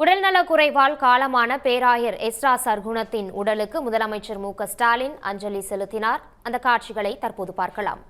உடல்நலக் குறைவால் காலமான பேராயர் எஸ்ரா சர்குணத்தின் உடலுக்கு முதலமைச்சர் மு.க.ஸ்டாலின் அஞ்சலி செலுத்தினார். அந்த காட்சிகளை தற்போது பார்க்கலாம்.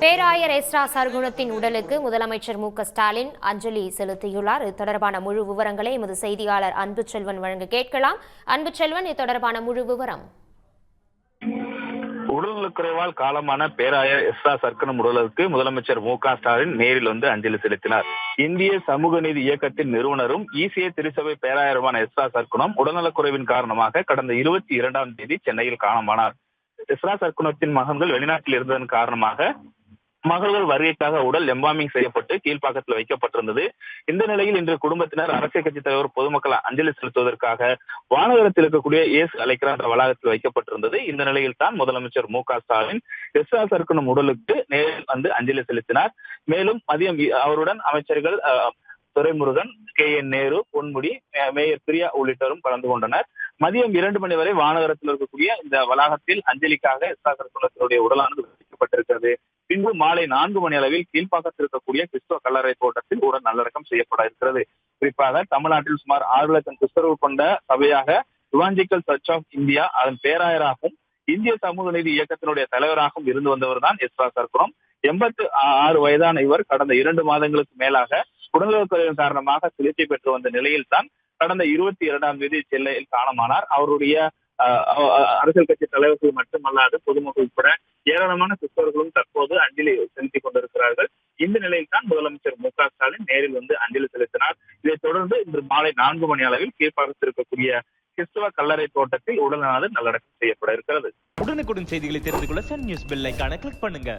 பேராயர் எஸ்ரா சர்குணத்தின் உடலுக்கு முதலமைச்சர் மு.க.ஸ்டாலின் அஞ்சலி செலுத்தியுள்ளார். இது தொடர்பான முழு விவரங்களை எமது செய்தியாளர் அன்புச்செல்வன் வழங்க கேட்கலாம். அன்புச்செல்வன், இது தொடர்பான முழு விவரம். உடல்நலக்குறைவால் காலமான பேராயர் எஸ்ரா சர்க்குணம் உடலுக்கு முதலமைச்சர் மு.க.ஸ்டாலின் நேரில் வந்து அஞ்சலி செலுத்தினார். இந்திய சமூக நீதி இயக்கத்தின் நிறுவனரும் ஈசிய திருச்சபை பேராயருமான எஸ்ரா சர்க்குணம் உடல்நலக்குறைவின் காரணமாக கடந்த 22ஆம் தேதி சென்னையில் காலமானார். எஸ்ரா சர்க்குணத்தின் மகன்கள் வெளிநாட்டில் இருந்ததன் காரணமாக மகள்கள் வருகைக்காக உடல் எம்பாமிங் செய்யப்பட்டு கீழ்ப்பாக்கத்தில் வைக்கப்பட்டிருந்தது. இந்த நிலையில் இன்று குடும்பத்தினர், அரசியல் கட்சி தலைவர், பொதுமக்கள் அஞ்சலி செலுத்துவதற்காக வானகரத்தில் இருக்கக்கூடிய ஏசு அழைக்கிறார் வளாகத்தில் வைக்கப்பட்டிருந்தது. இந்த நிலையில் தான் முதலமைச்சர் மு.க.ஸ்டாலின் எஸ்ரா சர்க்குணம் உடலுக்கு நேரில் வந்து அஞ்சலி செலுத்தினார். மேலும் மதியம் அவருடன் அமைச்சர்கள் துரைமுருகன், கே.என். நேரு, பொன்முடி, மேயர் பிரியா உள்ளிட்டோரும் கலந்து கொண்டனர். மதியம் 2 மணி வரை வானகரத்தில் இருக்கக்கூடிய இந்த வளாகத்தில் அஞ்சலிக்காக எஸ்ரா சர்க்குணத்தினுடைய உடலானது வைக்கப்பட்டிருக்கிறது. பின்பு மாலை 4 மணி அளவில் கீழ்ப்பாக்கத்தில் இருக்கக்கூடிய கிறிஸ்துவ கல்லறை தோட்டத்தில் உடல் நல்லடக்கம் செய்யப்பட இருக்கிறது. குறிப்பாக தமிழ்நாட்டில் சுமார் 6 லட்சம் கிறிஸ்தவர்கள் கொண்ட சபையாக இவாஞ்சலிக்கல் சர்ச் ஆஃப் இந்தியா அதன் பேராயராகவும் இந்திய சமூக நீதி இயக்கத்தினுடைய தலைவராகவும் இருந்து வந்தவர் தான் எஸ்ரா சர்க்குணம். 86 வயதான இவர் கடந்த 2 மாதங்களுக்கு மேலாக உடல்நலக்குறைவின் காரணமாக சிகிச்சை பெற்று வந்த நிலையில் தான் கடந்த 22ஆம் தேதி சென்னையில் காலமானார். அவருடைய அரசியல் கட்சி தலைவர்கள் மட்டுமல்லாது பொதுமக்கள் உட்பட ஏராளமான கிறிஸ்தவர்களும் தற்போது அஞ்சலி செலுத்திக் கொண்டிருக்கிறார்கள். இந்த நிலையில் தான் முதலமைச்சர் மு.க.ஸ்டாலின் நேரில் வந்து அஞ்சலி செலுத்தினார். இதைத் தொடர்ந்து இன்று மாலை 4 மணி அளவில் கீழ்ப்பாக்கத்தில் இருக்கக்கூடிய கிறிஸ்துவ கல்லறை தோட்டத்தில் உடலானது நல்லடக்கம் செய்யப்பட இருக்கிறது. உடனுக்குடன் செய்திகளை தெரிந்து கொள்ள சன் நியூஸ் பெல் ஐகானை கிளிக் பண்ணுங்க.